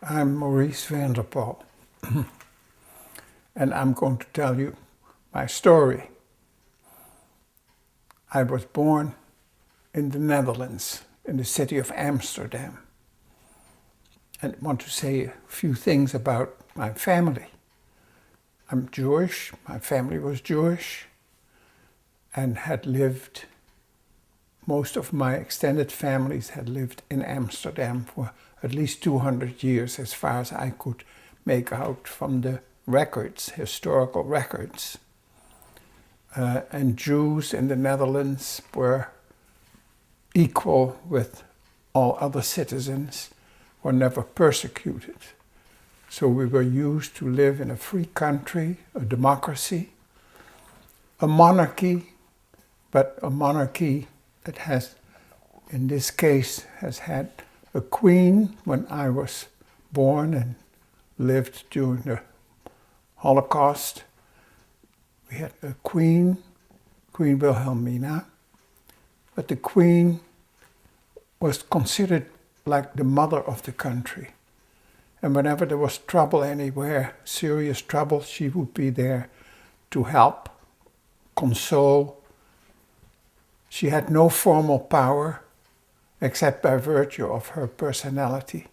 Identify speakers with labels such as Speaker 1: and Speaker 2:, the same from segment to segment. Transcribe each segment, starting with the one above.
Speaker 1: I'm Reis Vanderpol, and I'm going to tell you my story. I was born in the Netherlands, in the city of Amsterdam, and want to say a few things about my family. I'm Jewish, my family was Jewish, and had lived, most of my extended families had lived in Amsterdam for at least 200 years, as far as I could make out from the records, historical records. And Jews in the Netherlands were equal with all other citizens, were never persecuted. So we were used to live in a free country, a democracy, a monarchy, but a monarchy that has, in this case, has had a queen when I was born and lived during the Holocaust. We had a queen, Queen Wilhelmina, but the queen was considered like the mother of the country. And whenever there was trouble anywhere, serious trouble, she would be there to help, console. She had no formal power except by virtue of her personality.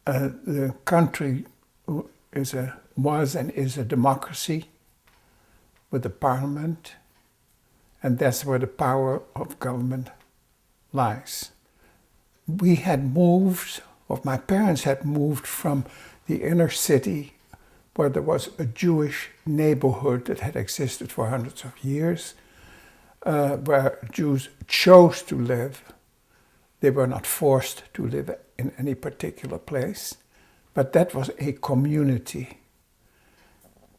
Speaker 1: The country was and is a democracy with a parliament, and that's where the power of government lies. We had moved, or my parents had moved from the inner city where there was a Jewish neighborhood that had existed for hundreds of years, where Jews chose to live. They were not forced to live in any particular place, but that was a community.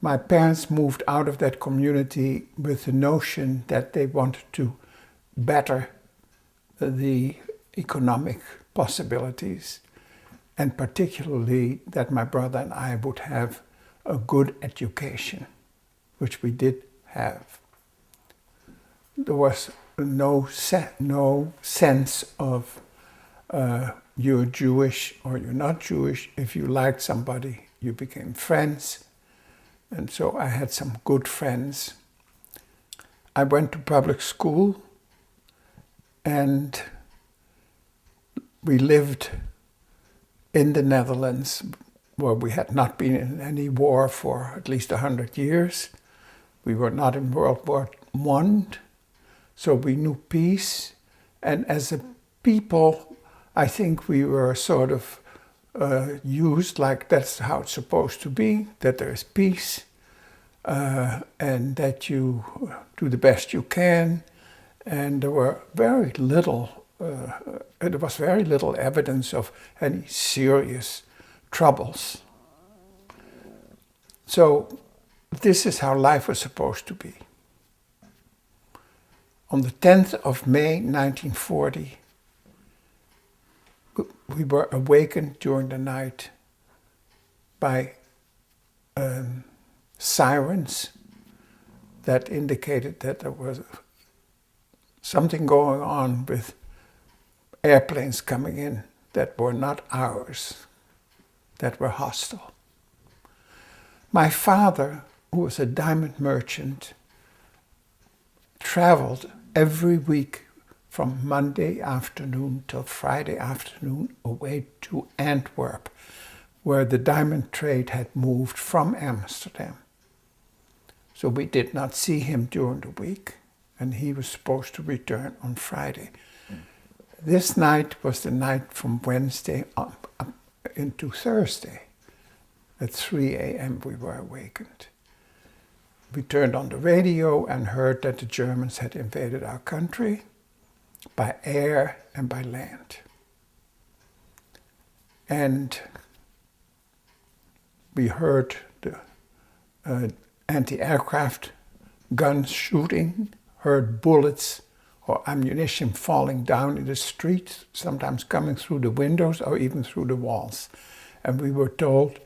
Speaker 1: My parents moved out of that community with the notion that they wanted to better the economic possibilities, and particularly that my brother and I would have a good education, which we did have. There was no sense of you're Jewish or you're not Jewish. If you liked somebody, you became friends. And so I had some good friends. I went to public school, and we lived in the Netherlands, where we had not been in any war for at least 100 years. We were not in World War I, so we knew peace. And as a people, I think we were sort of used like that's how it's supposed to be, that there is peace, and that you do the best you can. And there was very little evidence of any serious troubles. So this is how life was supposed to be. On the 10th of May 1940, we were awakened during the night by sirens that indicated that there was something going on with airplanes coming in that were not ours, that were hostile. My father, who was a diamond merchant, traveled every week from Monday afternoon till Friday afternoon away to Antwerp, where the diamond trade had moved from Amsterdam. So we did not see him during the week, and he was supposed to return on Friday. This night was the night from Wednesday up into Thursday. At 3 a.m. we were awakened. We turned on the radio and heard that the Germans had invaded our country by air and by land. And we heard the anti-aircraft guns shooting, heard bullets or ammunition falling down in the street, sometimes coming through the windows or even through the walls. And we were told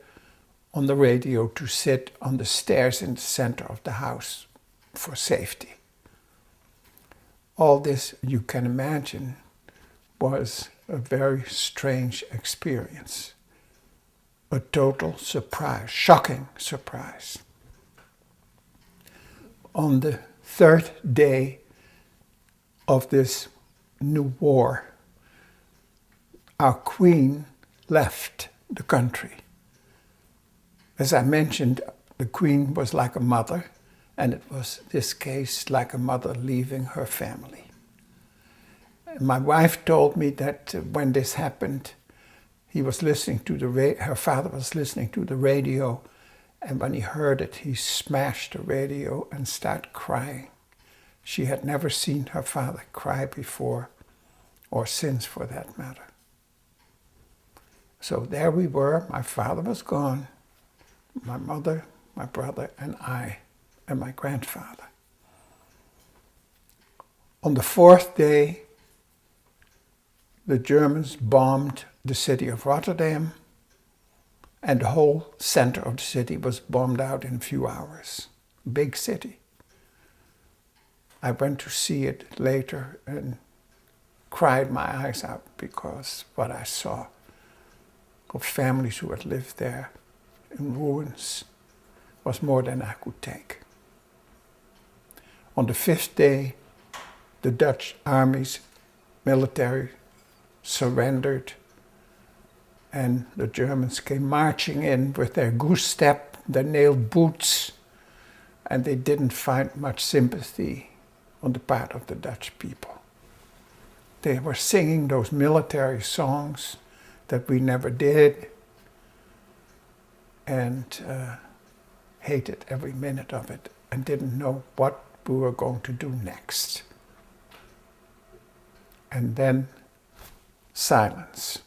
Speaker 1: on the radio to sit on the stairs in the center of the house for safety. All this, you can imagine, was a very strange experience. A total surprise, shocking surprise. On the third day of this new war, our queen left the country. As I mentioned, the queen was like a mother, and it was, in this case, like a mother leaving her family. And my wife told me that when this happened, he was listening to her father was listening to the radio, and when he heard it, he smashed the radio and started crying. She had never seen her father cry before, or since for that matter. So there we were, my father was gone, my mother, my brother, and I, and my grandfather. On the fourth day, the Germans bombed the city of Rotterdam, and the whole center of the city was bombed out in a few hours. Big city. I went to see it later and cried my eyes out because what I saw of families who had lived there in ruins was more than I could take. On the fifth day, the Dutch army's military surrendered, and the Germans came marching in with their goose step, their nailed boots, and they didn't find much sympathy on the part of the Dutch people. They were singing those military songs that we never did, and hated every minute of it, and didn't know what we were going to do next. And then silence.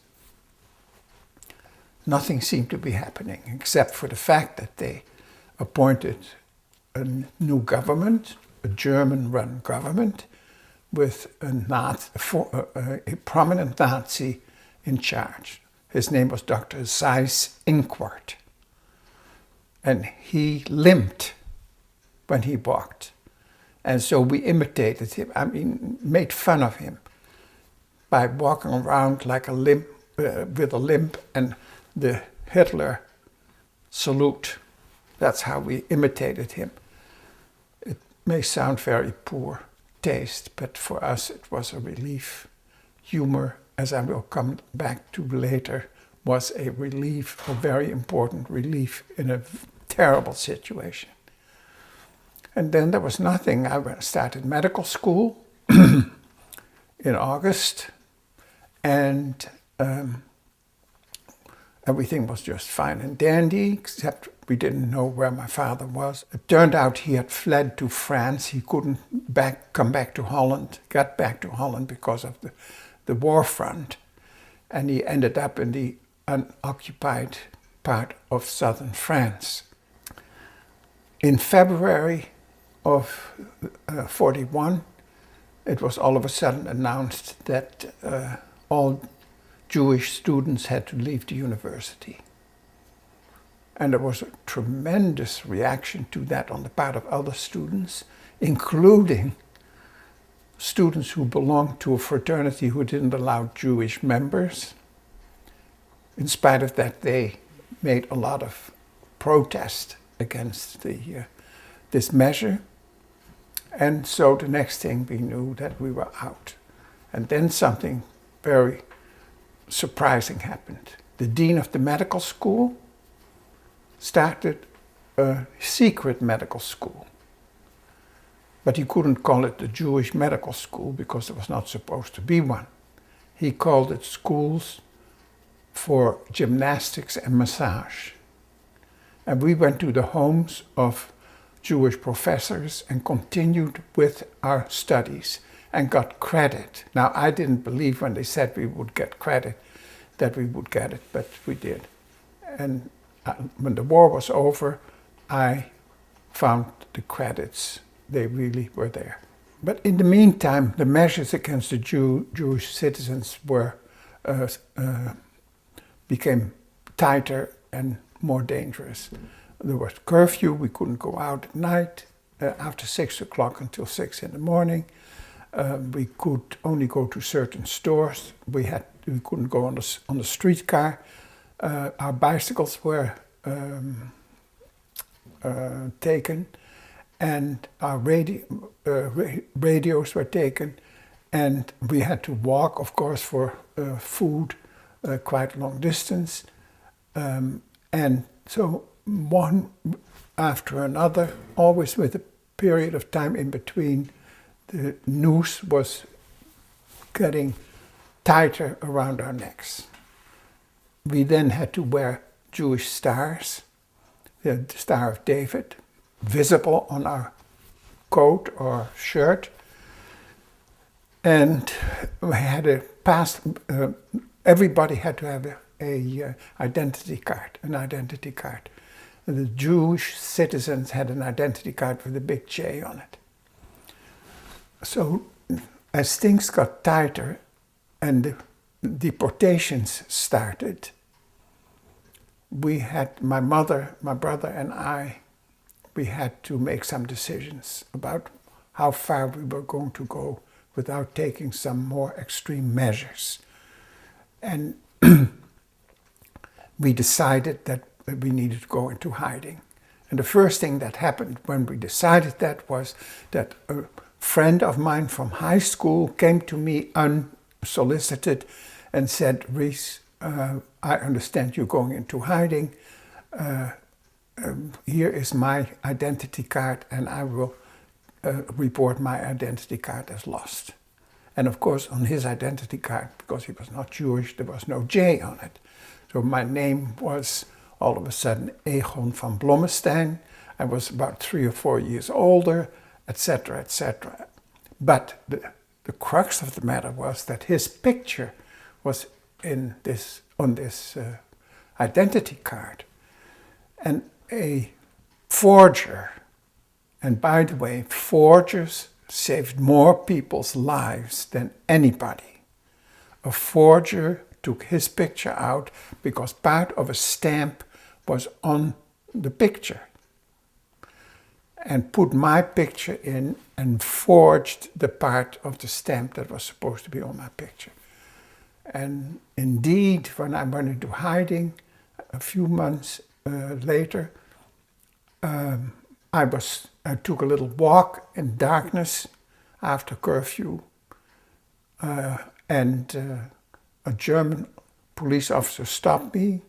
Speaker 1: Nothing seemed to be happening except for the fact that they appointed a new government, a German-run government, with a prominent Nazi in charge. His name was Dr. Reis. And he limped when he walked. And so we imitated him, made fun of him by walking around like a limp, with a limp and the Hitler salute. That's how we imitated him. It may sound very poor taste, but for us it was a relief. Humor, as I will come back to later, was a relief, a very important relief in a terrible situation. And then there was nothing. I started medical school in August, and everything was just fine and dandy, except we didn't know where my father was. It turned out he had fled to France. He couldn't come back to Holland, got back to Holland because of the war front, and he ended up in the unoccupied part of southern France. In February of 41, it was all of a sudden announced that all Jewish students had to leave the university. And there was a tremendous reaction to that on the part of other students, including students who belonged to a fraternity who didn't allow Jewish members. In spite of that, they made a lot of protest against this measure. And so the next thing we knew that we were out. And then something very surprising happened. The dean of the medical school started a secret medical school. But he couldn't call it the Jewish medical school because there was not supposed to be one. He called it schools for gymnastics and massage. And we went to the homes of Jewish professors and continued with our studies and got credit. Now, I didn't believe when they said we would get credit that we would get it, but we did. And when the war was over, I found the credits. They really were there. But in the meantime, the measures against the Jewish citizens became tighter and more dangerous. There was curfew. We couldn't go out at night after 6 o'clock until 6 in the morning. We could only go to certain stores. We couldn't go on the streetcar. Our bicycles were taken, and our radios were taken, and we had to walk, of course, for food quite a long distance. And so one after another, always with a period of time in between, the noose was getting tighter around our necks. We then had to wear Jewish stars, the Star of David, visible on our coat or shirt. And we had everybody had to have an identity card. The Jewish citizens had an identity card with a big J on it. So as things got tighter and the deportations started, we had, my mother, my brother and I, we had to make some decisions about how far we were going to go without taking some more extreme measures. And we decided that we needed to go into hiding. And the first thing that happened when we decided that was that a friend of mine from high school came to me unsolicited and said, Reis, I understand you're going into hiding. Here is my identity card, and I will report my identity card as lost. And of course, on his identity card, because he was not Jewish, there was no J on it. So my name was all of a sudden Egon van Blommestein. I was about 3 or 4 years older, etc., etc. But the crux of the matter was that his picture was on this identity card. And a forger, and by the way, forgers saved more people's lives than anybody. A forger took his picture out because part of a stamp was on the picture, and put my picture in and forged the part of the stamp that was supposed to be on my picture. And indeed, when I went into hiding a few months later, I took a little walk in darkness after curfew, and a German police officer stopped me,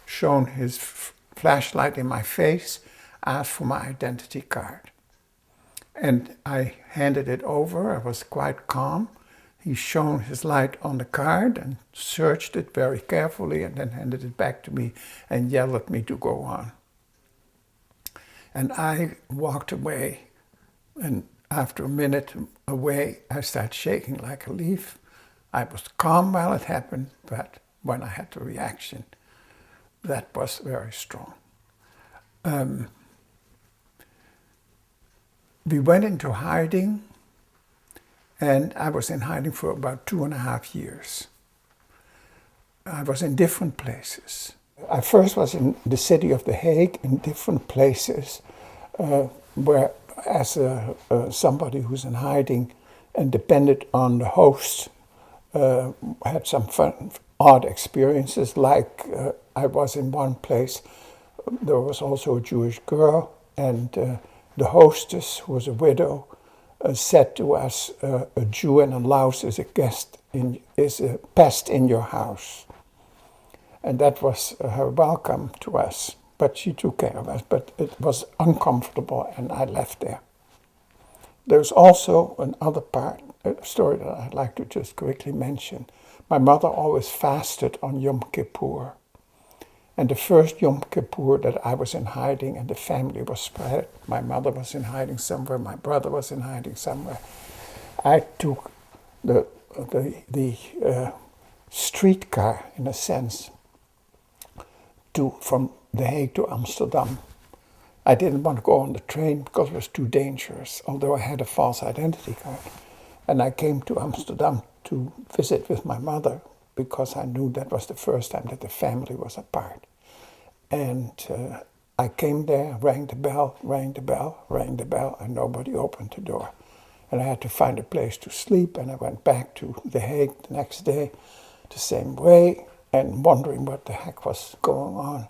Speaker 1: shone his flashlight in my face, asked for my identity card. And I handed it over. I was quite calm. He shone his light on the card and searched it very carefully, and then handed it back to me and yelled at me to go on. And I walked away, and after a minute away, I started shaking like a leaf. I was calm while it happened, but when I had the reaction, that was very strong. We went into hiding, and I was in hiding for about 2.5 years. I was in different places. I first was in the city of The Hague, in different places, where as somebody who's in hiding and depended on the host, had some fun, odd experiences, like I was in one place, there was also a Jewish girl, and the hostess, who was a widow, said to us, a Jew and a louse is a pest in your house. And that was her welcome to us. But she took care of us, but it was uncomfortable, and I left there. There's also another part, a story that I'd like to just quickly mention. My mother always fasted on Yom Kippur. And the first Yom Kippur that I was in hiding and the family was spread, my mother was in hiding somewhere, my brother was in hiding somewhere, I took the streetcar, in a sense, from The Hague to Amsterdam. I didn't want to go on the train because it was too dangerous, although I had a false identity card. And I came to Amsterdam to visit with my mother because I knew that was the first time that the family was apart. And I came there, rang the bell, and nobody opened the door. And I had to find a place to sleep, and I went back to The Hague the next day the same way, and wondering what the heck was going on.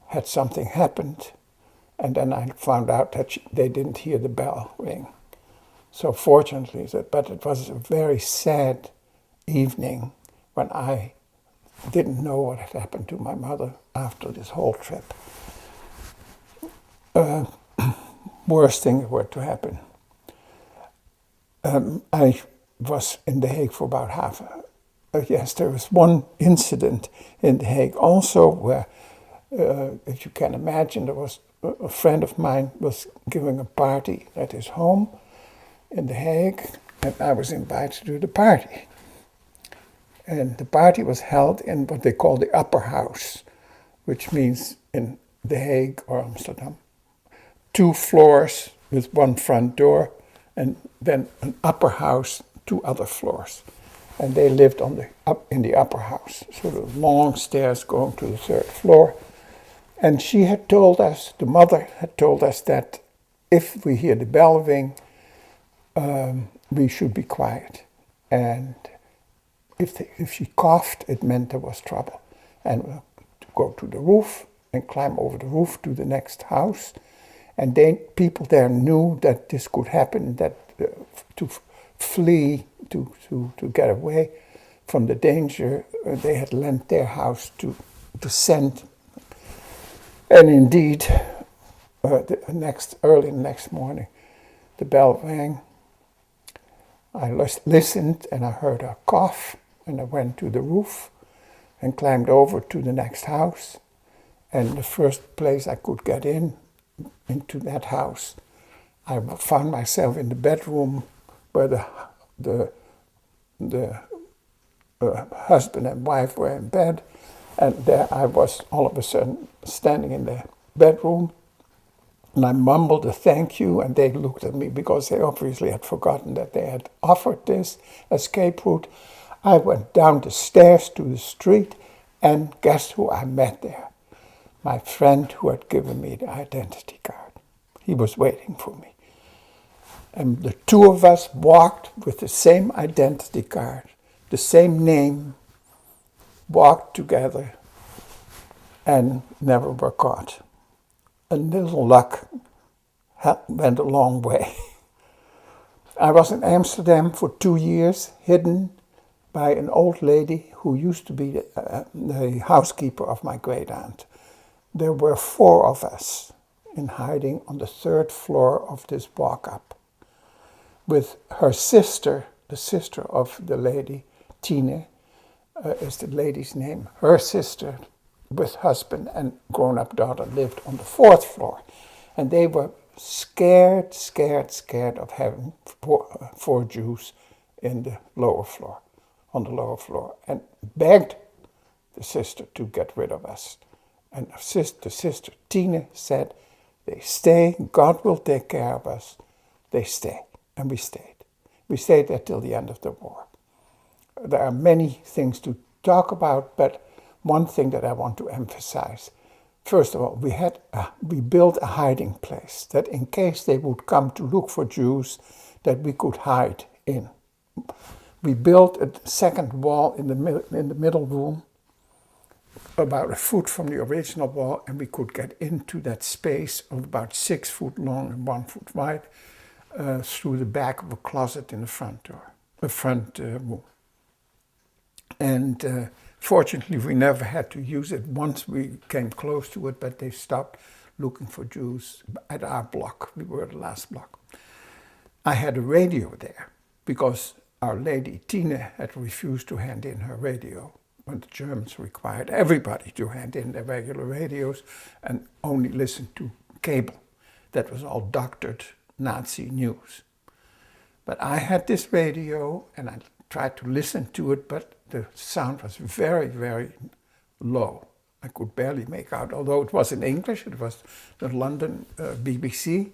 Speaker 1: Had something happened? And then I found out that they didn't hear the bell ring. So fortunately, but it was a very sad evening when I didn't know what had happened to my mother after this whole trip. Worst thing were to happen. I was in The Hague for about yes, there was one incident in The Hague also where, if you can imagine, there was a friend of mine was giving a party at his home in The Hague, and I was invited to the party. And the party was held in what they call the upper house, which means in The Hague or Amsterdam, 2 floors with 1 front door, and then an upper house, 2 other floors. And they lived in the upper house, so the long stairs going to the 3rd floor. And she had told us, the mother had told us that if we hear the bell ring, we should be quiet. And if she coughed, it meant there was trouble. And we'll go to the roof and climb over the roof to the next house. And people there knew that this could happen, that to flee, to get away from the danger, they had lent their house to send. And indeed, early the next morning, the bell rang. I listened and I heard a cough, and I went to the roof and climbed over to the next house. And the first place I could get into that house, I found myself in the bedroom where the husband and wife were in bed, and there I was all of a sudden standing in the bedroom, and I mumbled a thank you, and they looked at me because they obviously had forgotten that they had offered this escape route. I went down the stairs to the street, and guess who I met there? My friend who had given me the identity card. He was waiting for me. And the 2 of us walked with the same identity card, the same name, walked together, and never were caught. A little luck went a long way. I was in Amsterdam for 2 years, hidden by an old lady who used to be the housekeeper of my great aunt. There were 4 of us in hiding on the 3rd floor of this walk-up, with her sister, the sister of the lady, Tine, is the lady's name. Her sister, with husband and grown-up daughter, lived on the 4th floor. And they were scared of having 4 Jews in the lower floor, on the lower floor, and begged the sister to get rid of us. And the sister, Tine, said, they stay, God will take care of us. They stay, and we stayed. We stayed there till the end of the war. There are many things to talk about, but one thing that I want to emphasize. First of all, we built a hiding place that in case they would come to look for Jews, that we could hide in. We built a second wall in the middle room, about a foot from the original wall, and we could get into that space of about 6 foot long and 1 foot wide through the back of a closet in the front room. And fortunately, we never had to use it. Once we came close to it, but they stopped looking for Jews at our block. We were the last block. I had a radio there because Our Lady Tine had refused to hand in her radio when the Germans required everybody to hand in their regular radios and only listen to cable. That was all doctored Nazi news. But I had this radio and I tried to listen to it, but the sound was very, very low. I could barely make out, although it was in English, it was the London BBC.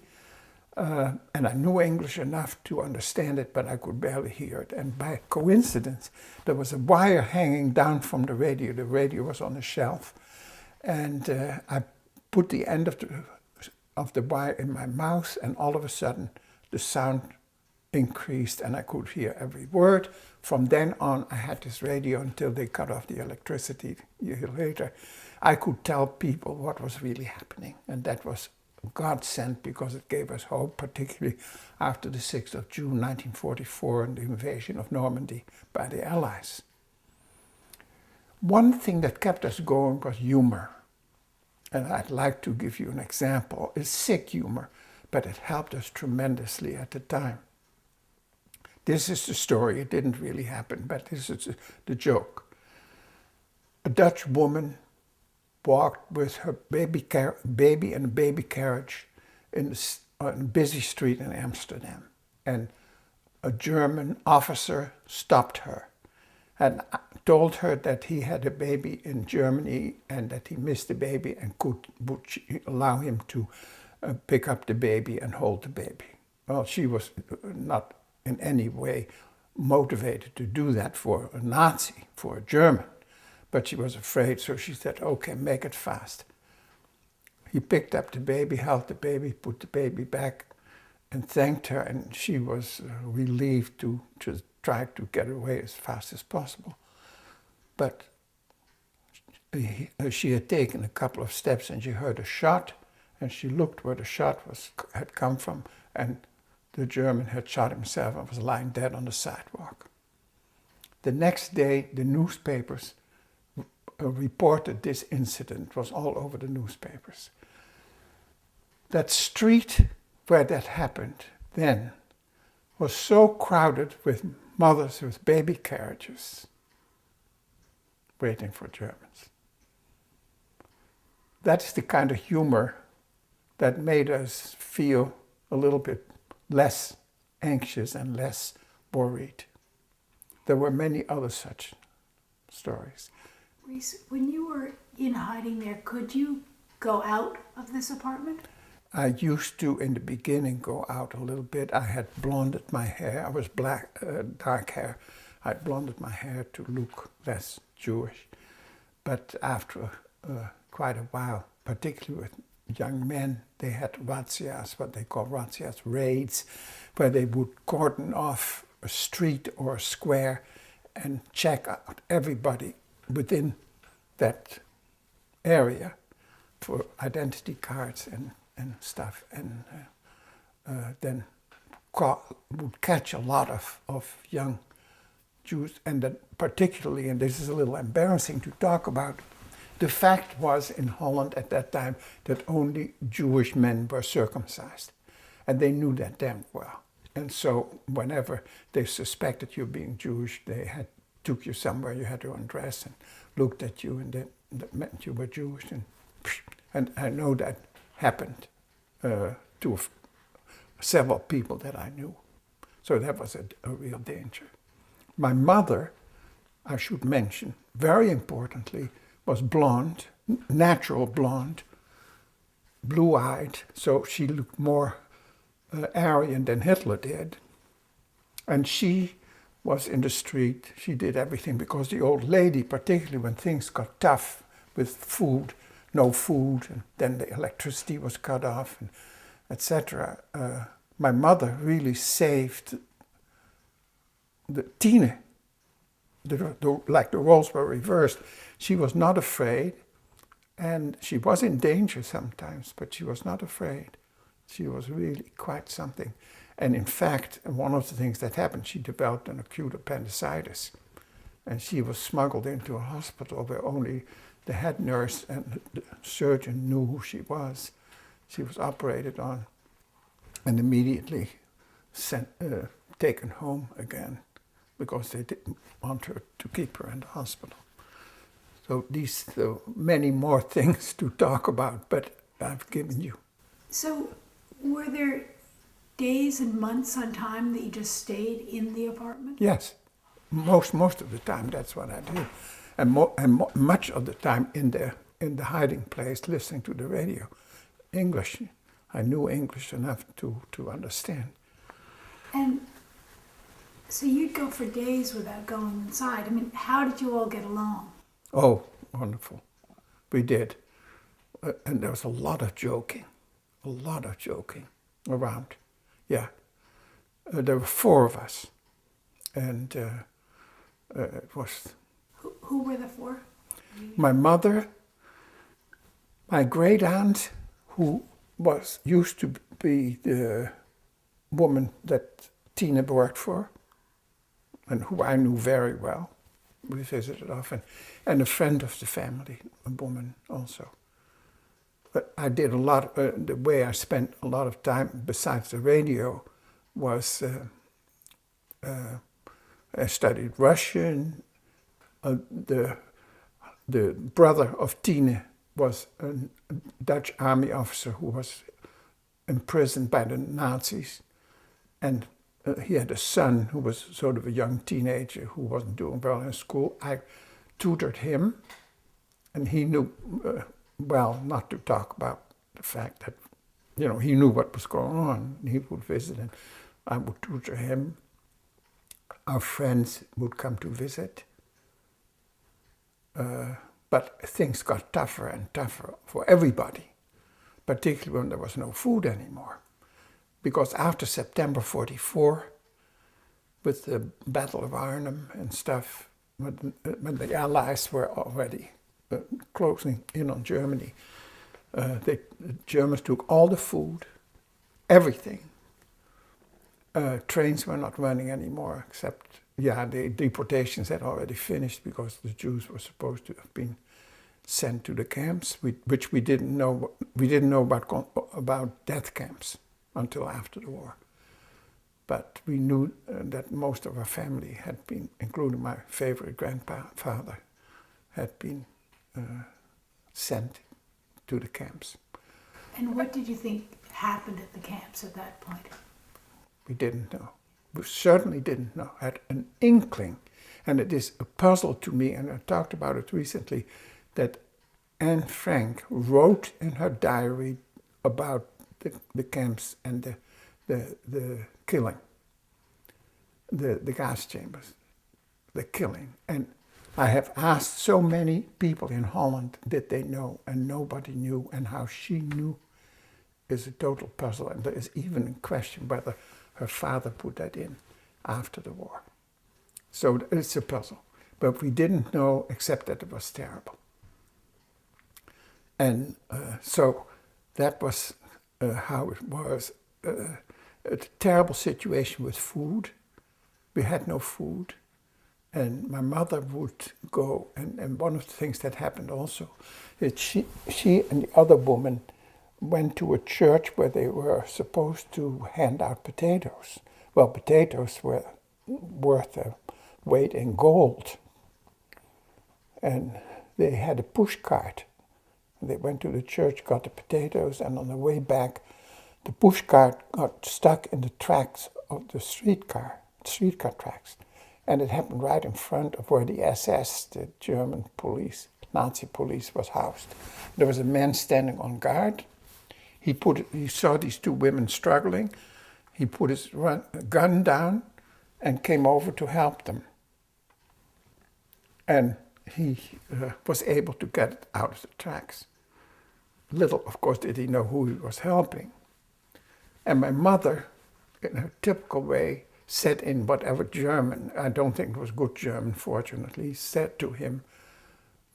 Speaker 1: And I knew English enough to understand it, but I could barely hear it. And by coincidence, there was a wire hanging down from the radio. The radio was on a shelf. And I put the end of the wire in my mouth, and all of a sudden, the sound increased and I could hear every word. From then on, I had this radio until they cut off the electricity a year later. I could tell people what was really happening, and that was God sent because it gave us hope, particularly after the 6th of June 1944 and the invasion of Normandy by the Allies. One thing that kept us going was humor. And I'd like to give you an example. It's sick humor, but it helped us tremendously at the time. This is the story. It didn't really happen, but this is the joke. A Dutch woman walked with her baby in a baby carriage on a busy street in Amsterdam. And a German officer stopped her and told her that he had a baby in Germany and that he missed the baby and would allow him to pick up the baby and hold the baby. Well, she was not in any way motivated to do that for a Nazi, for a German, but she was afraid, so she said, okay, make it fast. He picked up the baby, held the baby, put the baby back, and thanked her, and she was relieved to try to get away as fast as possible. But she had taken a couple of steps and she heard a shot, and she looked where the shot had come from, and the German had shot himself and was lying dead on the sidewalk. The next day, the newspapers reported this incident. It was all over the newspapers. That street where that happened then was so crowded with mothers with baby carriages waiting for Germans. That's the kind of humor that made us feel a little bit less anxious and less worried. There were many other such stories.
Speaker 2: Reis, when you were in hiding there, could you go out of this apartment?
Speaker 1: I used to, in the beginning, go out a little bit. I had blonded my hair. I was dark hair. I blonded my hair to look less Jewish. But after quite a while, particularly with young men, they had razzias, what they call razzias, raids, where they would cordon off a street or a square and check out everybody within that area for identity cards and stuff, and then would catch a lot of young Jews, and that particularly, and this is a little embarrassing to talk about, the fact was in Holland at that time that only Jewish men were circumcised, and they knew that damn well. And so whenever they suspected you being Jewish, they took you somewhere, you had to undress and looked at you, and that meant you were Jewish. And I know that happened to several people that I knew. So that was a real danger. My mother, I should mention, very importantly, was blonde, natural blonde, blue-eyed, so she looked more Aryan than Hitler did. And she was in the street, she did everything, because the old lady, particularly when things got tough with food, no food, and then the electricity was cut off, and etc. My mother really saved the Tine. Like the roles were reversed. She was not afraid, and she was in danger sometimes, but she was not afraid. She was really quite something. And in fact, one of the things that happened, she developed an acute appendicitis, and she was smuggled into a hospital where only the head nurse and the surgeon knew who she was. She was operated on and immediately taken home again because they didn't want her to keep her in the hospital. So many more things to talk about, but I've given you.
Speaker 2: So were there days and months on time that you just stayed in the apartment?
Speaker 1: Yes, most of the time that's what I did, and much of the time in the hiding place, listening to the radio, English. I knew English enough to understand.
Speaker 2: And so you'd go for days without going inside. I mean, how did you all get along?
Speaker 1: Oh, wonderful. We did. And there was a lot of joking around. Yeah. There were 4 of us, and it was
Speaker 2: Who were the 4?
Speaker 1: my mother, my great aunt, who used to be the woman that Tina worked for, and who I knew very well. We visited often, and a friend of the family, a woman also. But I did a lot. The way I spent a lot of time besides the radio was I studied Russian. The brother of Tine was a Dutch army officer who was imprisoned by the Nazis, and he had a son who was sort of a young teenager who wasn't doing well in school. I tutored him, and he knew well not to talk about the fact that, he knew what was going on. He would visit, and I would tutor him. Our friends would come to visit. But things got tougher and tougher for everybody, particularly when there was no food anymore. Because after September 44, with the Battle of Arnhem and stuff, when the Allies were already closing in on Germany, the Germans took all the food, everything. Trains were not running anymore, except, the deportations had already finished because the Jews were supposed to have been sent to the camps, which we didn't know. We didn't know about death camps until after the war. But we knew that most of our family had been, including my favorite grandfather, had been sent to the camps.
Speaker 2: And what did you think happened at the camps at that point?
Speaker 1: We didn't know. We certainly didn't know. I had an inkling, and it is a puzzle to me, and I talked about it recently, that Anne Frank wrote in her diary about the camps and the killing, the gas chambers, the killing. And I have asked so many people in Holland, did they know, and nobody knew, and how she knew is a total puzzle. And there is even a question whether her father put that in after the war. So it's a puzzle. But we didn't know except that it was terrible. And so that was how it was. A terrible situation with food. We had no food. And my mother would go, and one of the things that happened also is she and the other woman went to a church where they were supposed to hand out potatoes. Well, potatoes were worth a weight in gold. And they had a push cart. They went to the church, got the potatoes, and on the way back, the push cart got stuck in the tracks of the streetcar tracks. And it happened right in front of where the SS, the German police, Nazi police, was housed. There was a man standing on guard. He saw these 2 women struggling. He put his gun down and came over to help them. And he was able to get it out of the tracks. Little, of course, did he know who he was helping. And my mother, in her typical way, said in whatever German, I don't think it was good German, fortunately, said to him,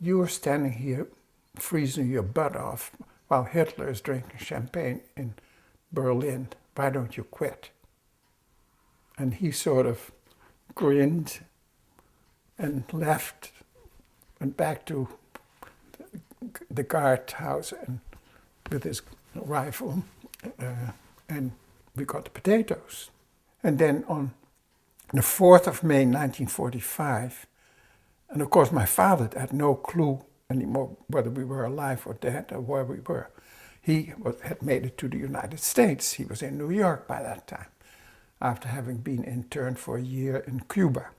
Speaker 1: "You are standing here freezing your butt off while Hitler is drinking champagne in Berlin. Why don't you quit?" And he sort of grinned and left, went back to the guardhouse and with his rifle, and we got the potatoes. And then on the 4th of May 1945, and of course my father had no clue anymore whether we were alive or dead or where we were. He had made it to the United States. He was in New York by that time, after having been interned for a year in Cuba.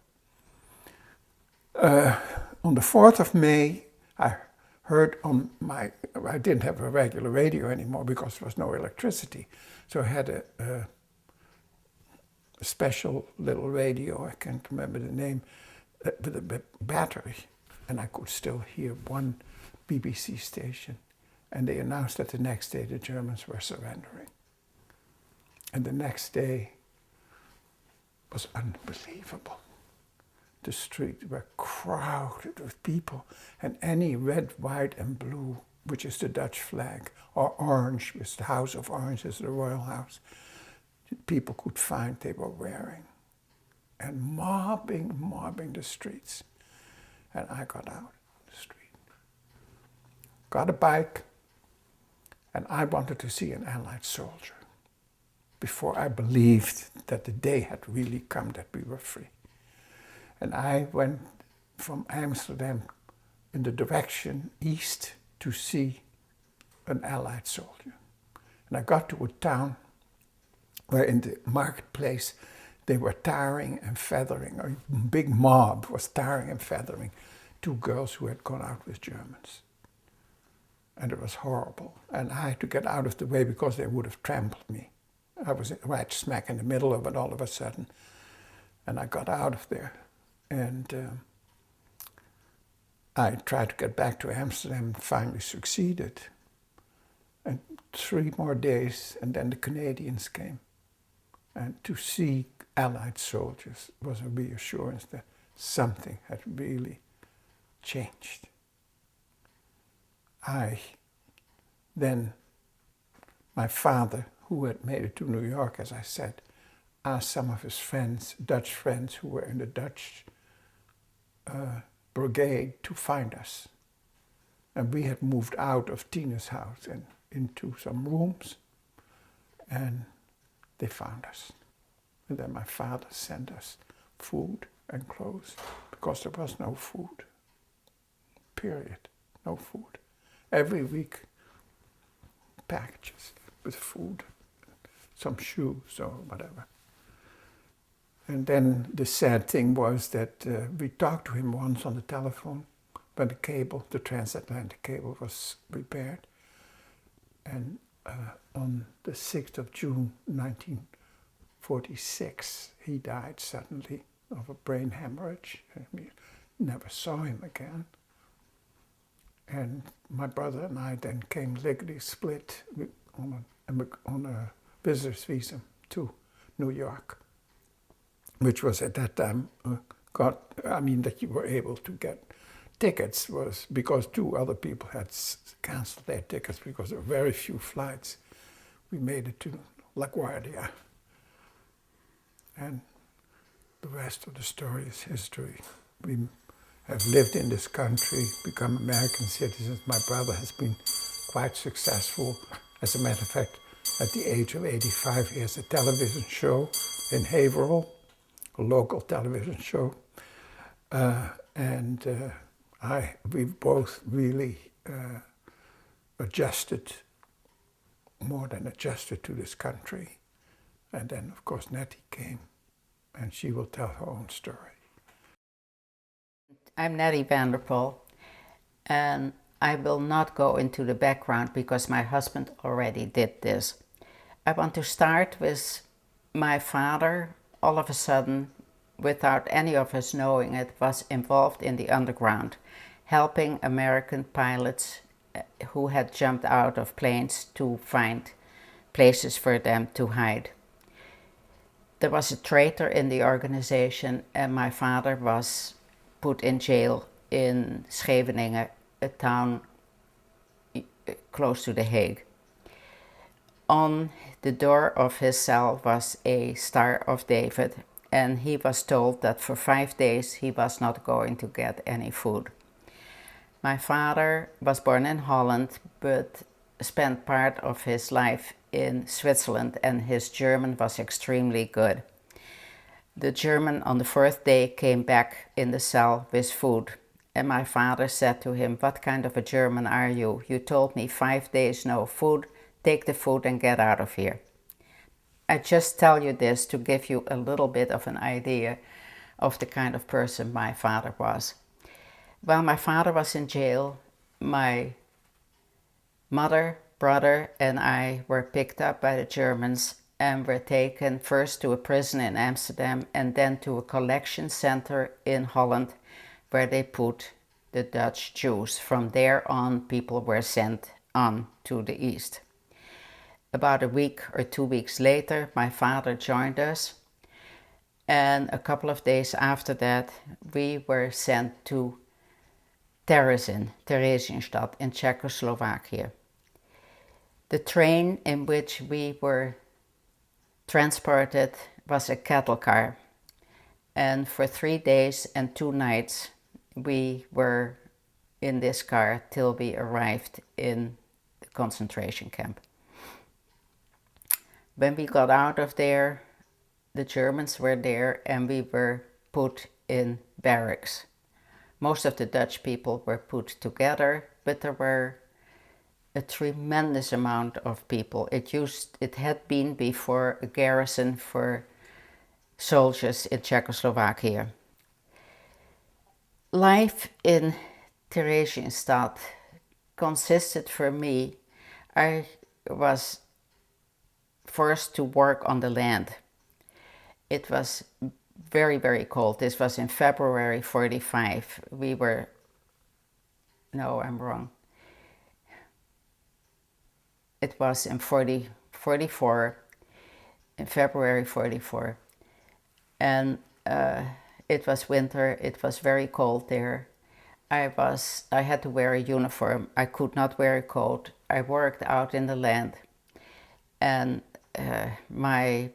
Speaker 1: On the 4th of May, I heard I didn't have a regular radio anymore because there was no electricity. So I had a special little radio, I can't remember the name, with a battery. And I could still hear one BBC station. And they announced that the next day the Germans were surrendering. And the next day, was unbelievable. The streets were crowded with people, and any red, white, and blue, which is the Dutch flag, or orange, which the House of Orange is the royal house, people could find they were wearing. And mobbing the streets. And I got out the street, got a bike, and I wanted to see an Allied soldier before I believed that the day had really come that we were free. And I went from Amsterdam in the direction east to see an Allied soldier. And I got to a town where in the marketplace they were tarring and feathering, a big mob was tarring and feathering 2 girls who had gone out with Germans. And it was horrible. And I had to get out of the way because they would have trampled me. I was right smack in the middle of it all of a sudden. And I got out of there. And I tried to get back to Amsterdam and finally succeeded. And 3 more days, and then the Canadians came. And to see Allied soldiers was a reassurance that something had really changed. My father, who had made it to New York, as I said, asked some of his friends, Dutch friends who were in the Dutch brigade to find us. And we had moved out of Tina's house and into some rooms, and they found us. And then my father sent us food and clothes because there was no food. Period. No food. Every week, packages with food, some shoes or whatever. And then the sad thing was that we talked to him once on the telephone when the transatlantic cable was repaired. And on the 6th of June, 1946, he died suddenly of a brain hemorrhage. And we never saw him again. And my brother and I then came legally split on a visitor's visa to New York, which was at that time that you were able to get tickets was because 2 other people had canceled their tickets because there were very few flights. We made it to LaGuardia. And the rest of the story is history. We have lived in this country, become American citizens. My brother has been quite successful. As a matter of fact, at the age of 85, he has a television show in Haverhill, a local television show. We've both really more than adjusted to this country. And then, of course, Nettie came, and she will tell her own story.
Speaker 3: I'm Nettie Vanderpol, and I will not go into the background because my husband already did this. I want to start with my father, all of a sudden, without any of us knowing it, was involved in the underground, helping American pilots who had jumped out of planes to find places for them to hide. There was a traitor in the organization, and my father was put in jail in Scheveningen, a town close to The Hague. On the door of his cell was a Star of David, and he was told that for 5 days he was not going to get any food. My father was born in Holland, but spent part of his life in Switzerland, and his German was extremely good. The German on the 4th day came back in the cell with food, and my father said to him, "What kind of a German are you? You told me 5 days no food, take the food and get out of here." I just tell you this to give you a little bit of an idea of the kind of person my father was. While my father was in jail, my mother, brother, and I were picked up by the Germans and were taken first to a prison in Amsterdam and then to a collection center in Holland where they put the Dutch Jews. From there on, people were sent on to the east. About a week or 2 weeks later, my father joined us, And a couple of days after that, we were sent to Theresienstadt in Czechoslovakia. The train in which we were transported was a cattle car. And for 3 days and 2 nights, we were in this car till we arrived in the concentration camp. When we got out of there, the Germans were there and we were put in barracks. Most of the Dutch people were put together, but there were a tremendous amount of people. It had been before a garrison for soldiers in Czechoslovakia. Life in Theresienstadt consisted for me, I was forced to work on the land. It was very, very cold. This was in February 45. No, I'm wrong. It was in 44, in February 44. And it was winter, it was very cold there. I had to wear a uniform. I could not wear a coat. I worked out in the land. And my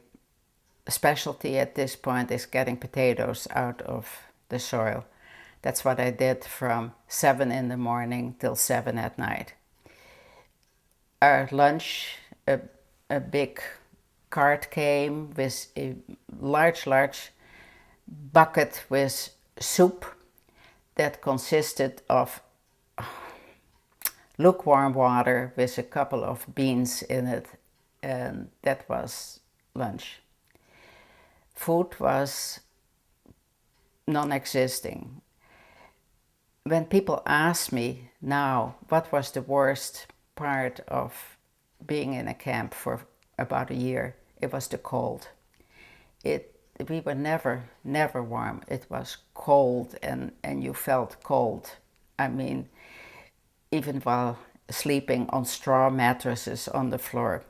Speaker 3: specialty at this point is getting potatoes out of the soil. That's what I did from 7 in the morning till 7 at night. Our lunch, a big cart came with a large bucket with soup that consisted of lukewarm water with a couple of beans in it, and that was lunch. Food was non-existing. When people ask me now what was the worst part of being in a camp for about a year, it was the cold. We were never warm. It was cold and you felt cold. I mean, even while sleeping on straw mattresses on the floor.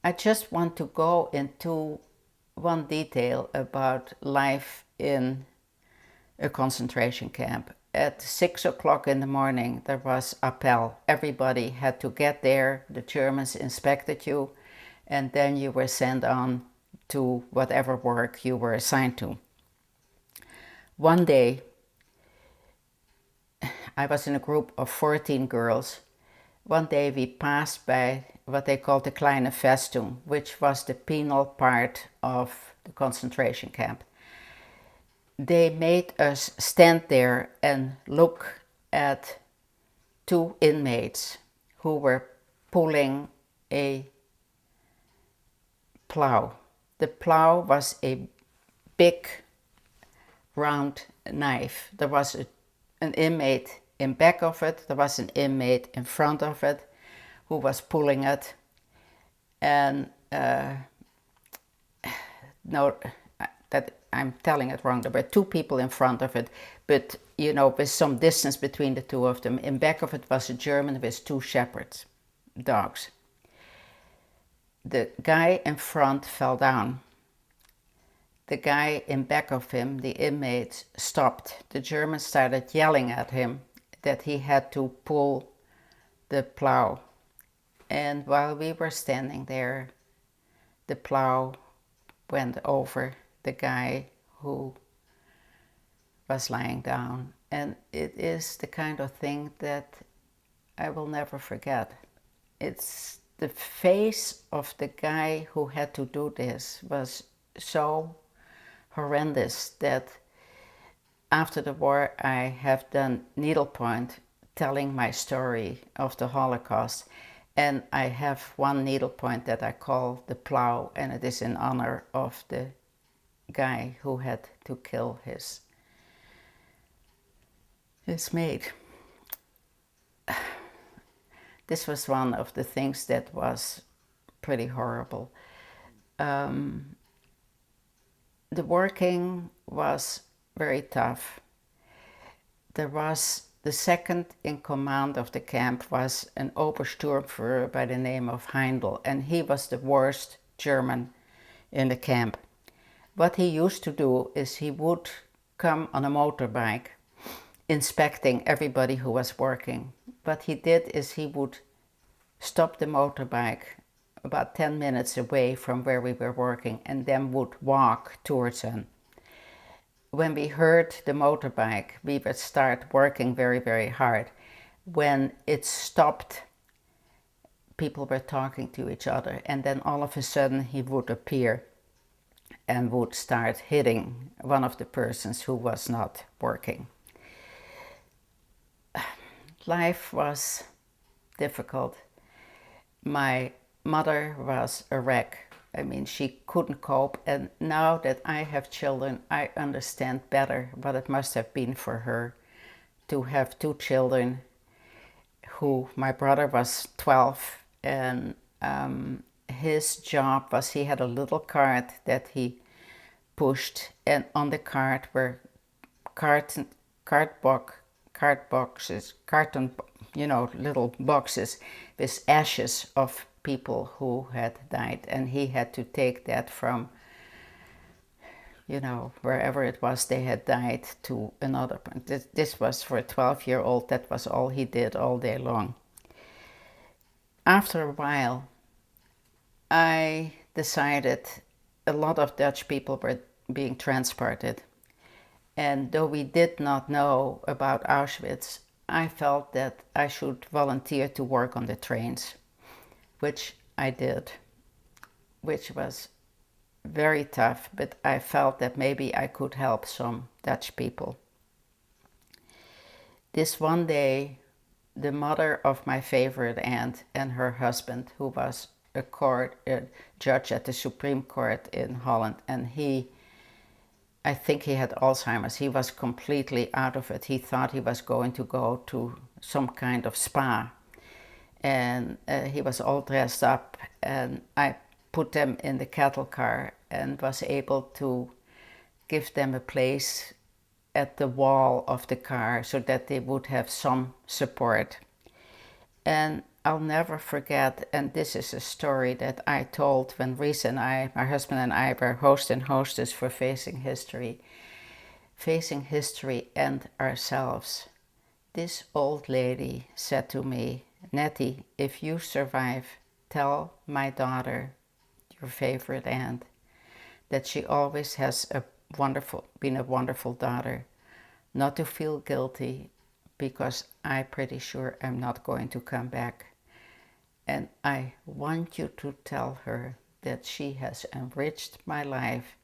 Speaker 3: I just want to go into one detail about life in a concentration camp. At 6 o'clock in the morning, there was appel. Everybody had to get there. The Germans inspected you, and then you were sent on to whatever work you were assigned to. One day, I was in a group of 14 girls. One day we passed by what they called the Kleine Festung, which was the penal part of the concentration camp. They made us stand there and look at 2 inmates who were pulling a plow. The plow was a big round knife. There was an inmate in back of it, there was an inmate in front of it who was pulling it. And no, that I'm telling it wrong. There were 2 people in front of it, but you know, with some distance between the 2 of them. In back of it was a German with 2 shepherds dogs. The guy in front fell down. The guy in back of him, the inmate, stopped. The German started yelling at him that he had to pull the plow. And while we were standing there, the plow went over the guy who was lying down. And it is the kind of thing that I will never forget. It's the face of the guy who had to do this was so horrendous that after the war I have done needlepoint telling my story of the Holocaust, and I have one needlepoint that I call the plow, and it is in honor of the guy who had to kill his mate. This was one of the things that was pretty horrible. The working was very tough. There was the second in command of the camp was an Obersturmführer by the name of Heindl, and he was the worst German in the camp. what he used to do is he would come on a motorbike inspecting everybody who was working. What he did is he would stop the motorbike about 10 minutes away from where we were working and then would walk towards him. When we heard the motorbike, we would start working very, very hard. When it stopped, people were talking to each other, and then all of a sudden he would appear and would start hitting one of the persons who was not working. Life was difficult. My mother was a wreck. I mean, she couldn't cope, and now that I have children, I understand better what it must have been for her to have two children who, my brother was 12, and his job was he had a little cart that he pushed, and on the cart were carton boxes, little boxes with ashes of people who had died, and he had to take that from, wherever it was they had died to another point. This was for a 12-year-old, that was all he did all day long. After a while, I decided a lot of Dutch people were being transported. And though we did not know about Auschwitz, I felt that I should volunteer to work on the trains, which I did, which was very tough, but I felt that maybe I could help some Dutch people. This one day, the mother of my favorite aunt and her husband, who was a judge at the Supreme Court in Holland, and I think he had Alzheimer's. He was completely out of it. He thought he was going to go to some kind of spa. And he was all dressed up. And I put them in the cattle car and was able to give them a place at the wall of the car so that they would have some support. And I'll never forget, and this is a story that I told when Reis and I, my husband and I, were host and hostess for Facing History and ourselves. This old lady said to me, "Nettie, if you survive, tell my daughter, your favorite aunt, that she always has been a wonderful daughter, not to feel guilty, because I'm pretty sure I'm not going to come back. And I want you to tell her that she has enriched my life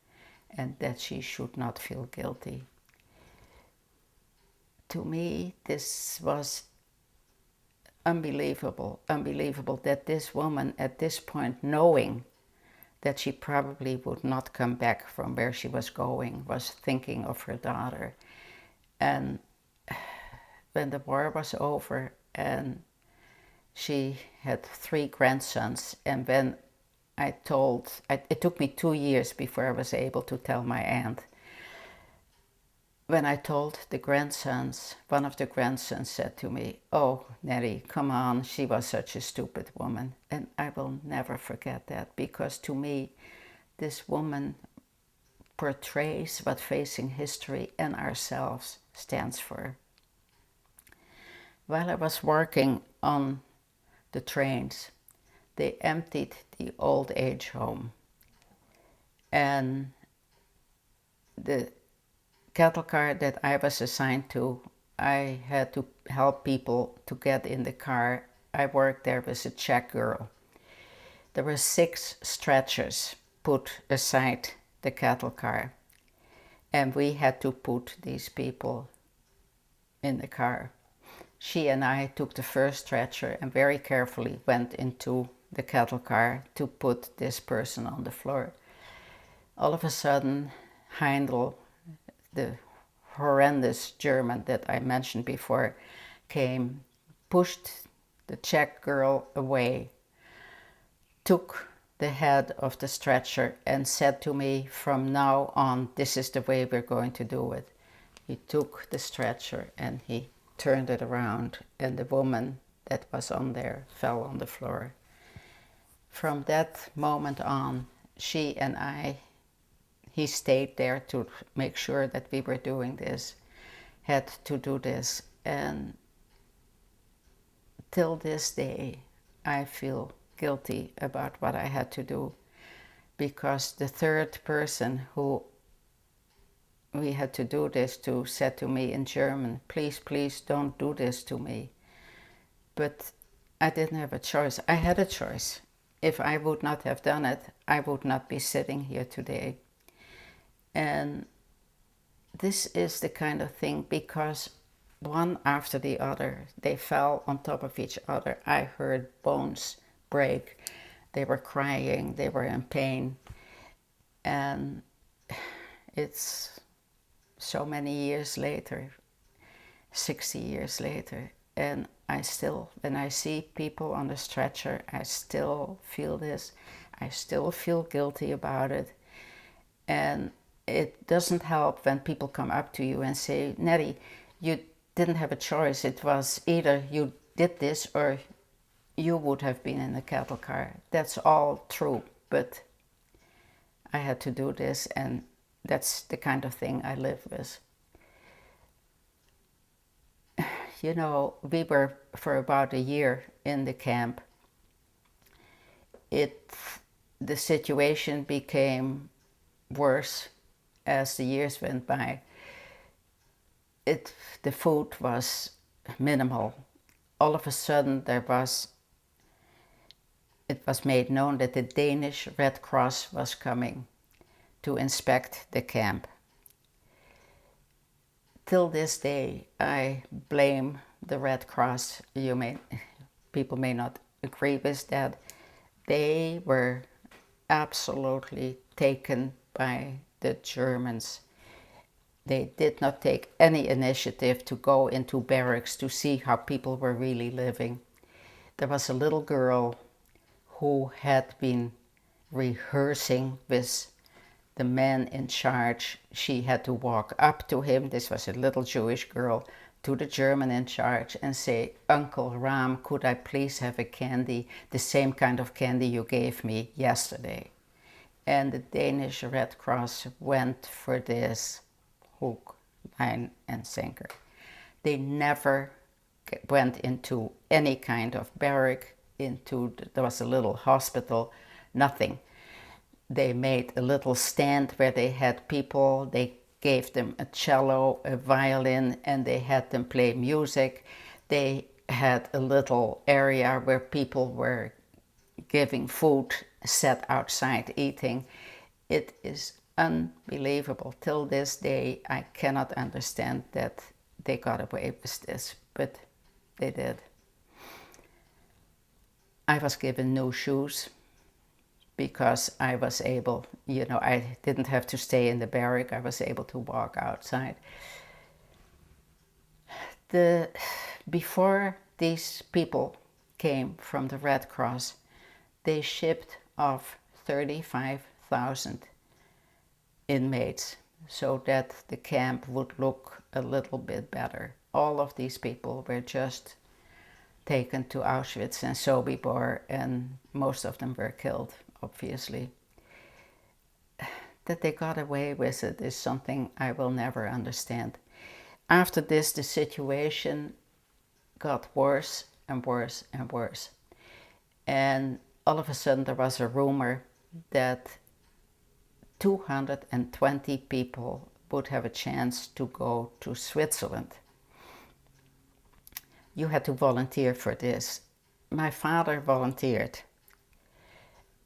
Speaker 3: and that she should not feel guilty." To me, this was unbelievable that this woman at this point, knowing that she probably would not come back from where she was going, was thinking of her daughter. And when the war was over and she had 3 grandsons, and when it took me 2 years before I was able to tell my aunt. When I told the grandsons, one of the grandsons said to me, "Oh, Nettie, come on, she was such a stupid woman." And I will never forget that, because to me, this woman portrays what Facing History and ourselves stands for. While I was working on the trains, they emptied the old age home. And the cattle car that I was assigned to, I had to help people to get in the car. I worked there with a Czech girl. There were 6 stretchers put aside the cattle car, and we had to put these people in the car. She and I took the first stretcher and very carefully went into the cattle car to put this person on the floor. All of a sudden, Heindl, the horrendous German that I mentioned before, came, pushed the Czech girl away, took the head of the stretcher and said to me, "From now on, this is the way we're going to do it." He took the stretcher and he turned it around, and the woman that was on there fell on the floor. From that moment on, she and I he stayed there to make sure that we were doing this, had to do this. And till this day, I feel guilty about what I had to do, because the third person who we had to do this to said to me in German, please, please don't do this to me. But I didn't have a choice. I had a choice. If I would not have done it, I would not be sitting here today. And this is the kind of thing, because one after the other, they fell on top of each other. I heard bones break. They were crying, they were in pain. And it's so many years later, 60 years later, and I still, when I see people on the stretcher, I still feel this. I still feel guilty about it. And it doesn't help when people come up to you and say, Nettie, you didn't have a choice. It was either you did this or you would have been in the cattle car. That's all true, but I had to do this, and that's the kind of thing I live with. You know, we were for about a year in the camp. The situation became worse as the years went by. The food was minimal. All of a sudden it was made known that the Danish Red Cross was coming to inspect the camp. Till this day, I blame the Red Cross. People may not agree with that. They were absolutely taken by the Germans. They did not take any initiative to go into barracks to see how people were really living. There was a little girl who had been rehearsing with the man in charge. She had to walk up to him, this was a little Jewish girl, to the German in charge and say, Uncle Ram, could I please have a candy, the same kind of candy you gave me yesterday? And the Danish Red Cross went for this hook, line, and sinker. They never went into any kind of barrack, there was a little hospital, nothing. They made a little stand where they had people, they gave them a cello, a violin, and they had them play music. They had a little area where people were giving food, sat outside eating. It is unbelievable. Till this day, I cannot understand that they got away with this, but they did. I was given new shoes because I was able, I didn't have to stay in the barrack. I was able to walk outside. Before these people came from the Red Cross, they shipped off 35,000 inmates so that the camp would look a little bit better. All of these people were just taken to Auschwitz and Sobibor, and most of them were killed, obviously. That they got away with it is something I will never understand. After this, the situation got worse and worse and worse. And all of a sudden there was a rumor that 220 people would have a chance to go to Switzerland. You had to volunteer for this. My father volunteered.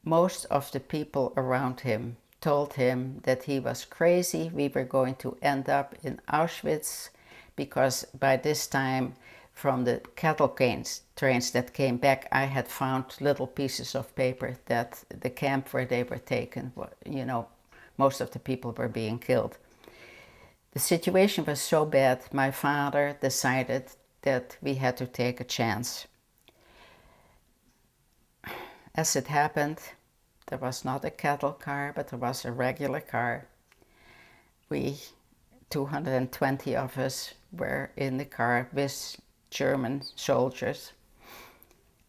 Speaker 3: Most of the people around him told him that he was crazy. We were going to end up in Auschwitz, because by this time, from the cattle trains that came back, I had found little pieces of paper that the camp where they were taken, most of the people were being killed. The situation was so bad, my father decided that we had to take a chance. As it happened, there was not a cattle car, but there was a regular car. 220 of us were in the car with German soldiers.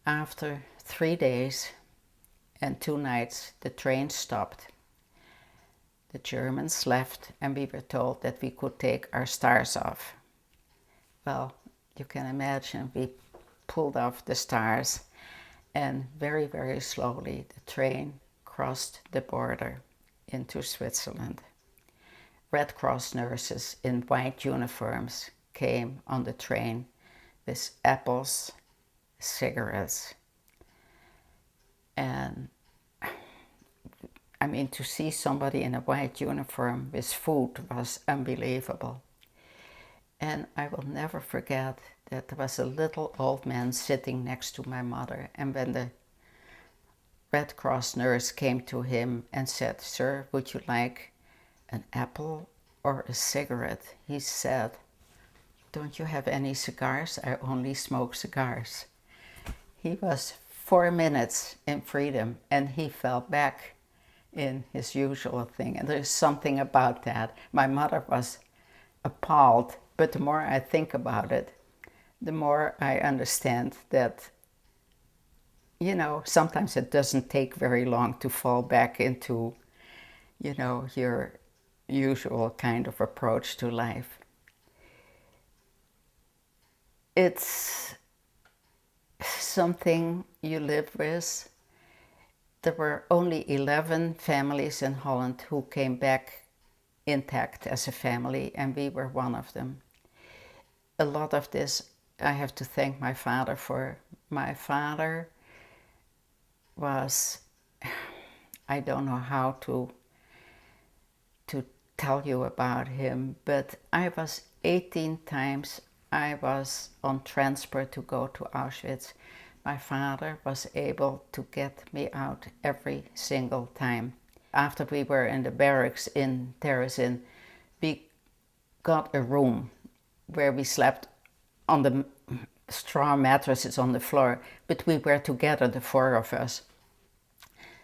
Speaker 3: After 3 days and 2 nights, the train stopped. the Germans left and we were told that we could take our stars off. Well, you can imagine we pulled off the stars and very, very slowly the train crossed the border into Switzerland. Red Cross nurses in white uniforms came on the train with apples, cigarettes. And I mean, to see somebody in a white uniform with food was unbelievable. And I will never forget that there was a little old man sitting next to my mother. And when the Red Cross nurse came to him and said, "Sir, would you like an apple or a cigarette?" He said, "Don't you have any cigars? I only smoke cigars." He was 4 minutes in freedom and he fell back in his usual thing. And there's something about that. My mother was appalled, but the more I think about it, the more I understand that, you know, sometimes it doesn't take very long to fall back into, you know, your usual kind of approach to life. It's something you live with. There were only 11 families in Holland who came back intact as a family, and we were one of them. A lot of this I have to thank my father for. My father was, I don't know how to tell you about him, but I was 18 times I was on transport to go to Auschwitz. My father was able to get me out every single time. After we were in the barracks in Terezin, we got a room where we slept on the straw mattresses on the floor, but we were together, the four of us.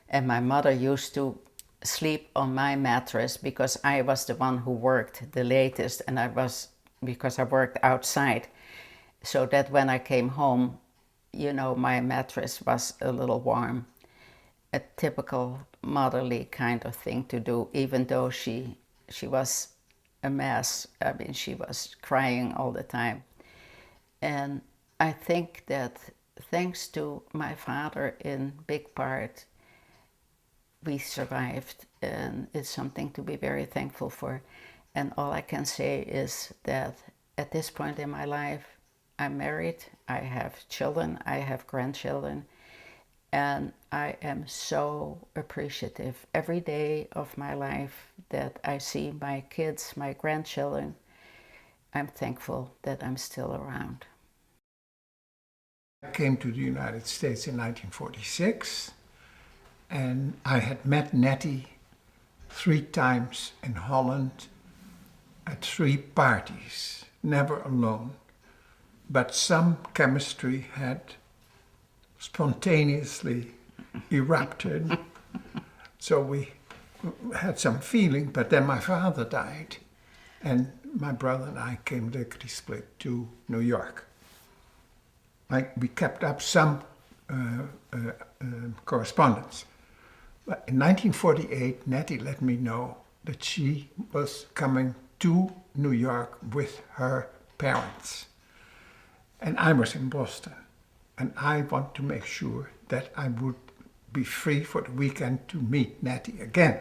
Speaker 3: And my mother used to sleep on my mattress because I was the one who worked the latest, and because I worked outside, so that when I came home, you know, my mattress was a little warm. A typical motherly kind of thing to do, even though she was a mess. I mean, she was crying all the time. And I think that thanks to my father, in big part, we survived, and it's something to be very thankful for. And all I can say is that at this point in my life, I'm married, I have children, I have grandchildren, and I am so appreciative every day of my life that I see my kids, my grandchildren. I'm thankful that I'm still around.
Speaker 1: I came to the United States in 1946, and I had met Nettie 3 times in Holland at 3 parties, never alone. But some chemistry had spontaneously erupted, so we had some feeling, but then my father died, and my brother and I came lickety split to New York. We kept up some correspondence. But in 1948, Nettie let me know that she was coming to New York with her parents. And I was in Boston, and I want to make sure that I would be free for the weekend to meet Nettie again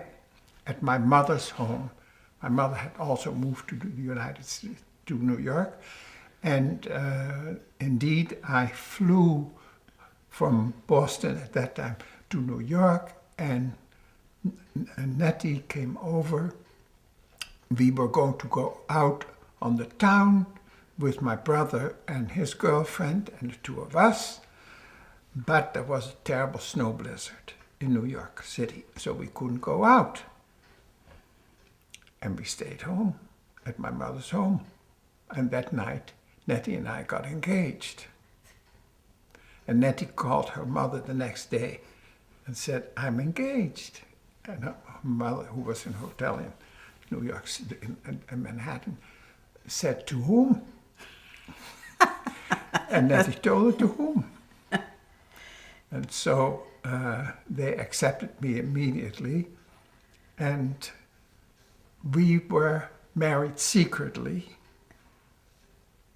Speaker 1: at my mother's home. My mother had also moved to the United States, to New York, and indeed I flew from Boston at that time to New York, and Nettie came over. We were going to go out on the town with my brother and his girlfriend and the 2 of us, but there was a terrible snow blizzard in New York City, so we couldn't go out. And we stayed home, at my mother's home. And that night, Nettie and I got engaged. And Nettie called her mother the next day and said, "I'm engaged." And her mother, who was in a hotel in New York City, in Manhattan, said, "To whom?" And Nettie told her to whom. And so they accepted me immediately. And we were married secretly,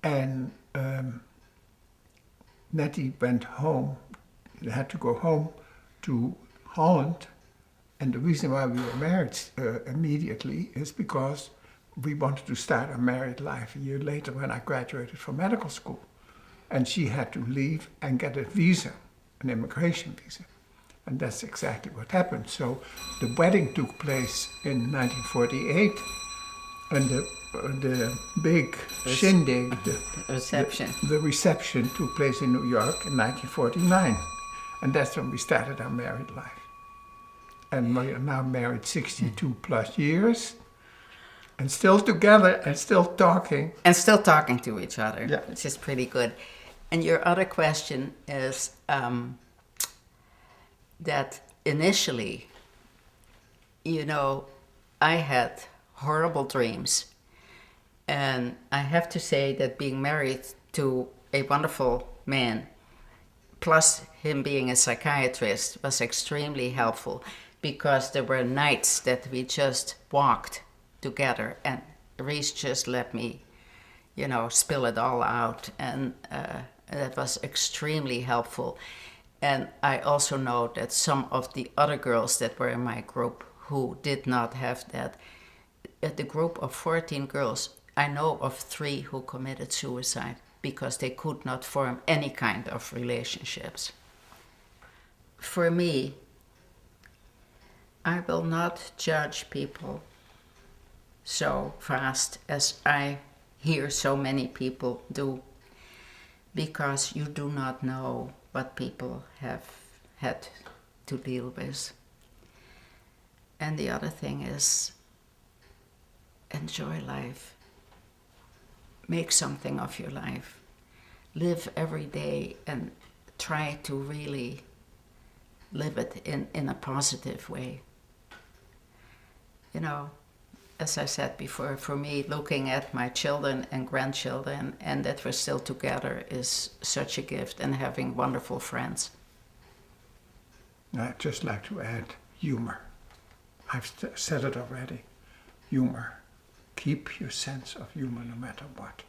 Speaker 1: and Nettie went home, had to go home to Holland, and the reason why we were married immediately is because we wanted to start our married life a year later when I graduated from medical school. And she had to leave and get a visa, an immigration visa. And that's exactly what happened. So the wedding took place in 1948, and the big shindig, the reception took place in New York in 1949. And that's when we started our married life. And we are now married 62 plus years, and still together and still talking.
Speaker 3: And still talking to each other,
Speaker 1: yeah.
Speaker 3: Which is pretty good. And your other question is that initially, you know, I had horrible dreams. And I have to say that being married to a wonderful man, plus him being a psychiatrist, was extremely helpful, because there were nights that we just walked together and Reis just let me, you know, spill it all out, and that was extremely helpful. And I also know that some of the other girls that were in my group who did not have that, at the group of 14 girls, I know of 3 who committed suicide because they could not form any kind of relationships. For me, I will not judge people so fast as I hear so many people do, because you do not know what people have had to deal with. And the other thing is, enjoy life. Make something of your life. Live every day and try to really live it in a positive way. You know, as I said before, for me, looking at my children and grandchildren and that we're still together is such a gift, and having wonderful friends.
Speaker 1: I'd just like to add humor. I've said it already. Humor. Keep your sense of humor no matter what.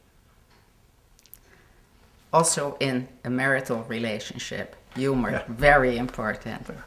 Speaker 3: Also in a marital relationship, humor,
Speaker 1: Yeah.
Speaker 3: very important.
Speaker 1: Yeah.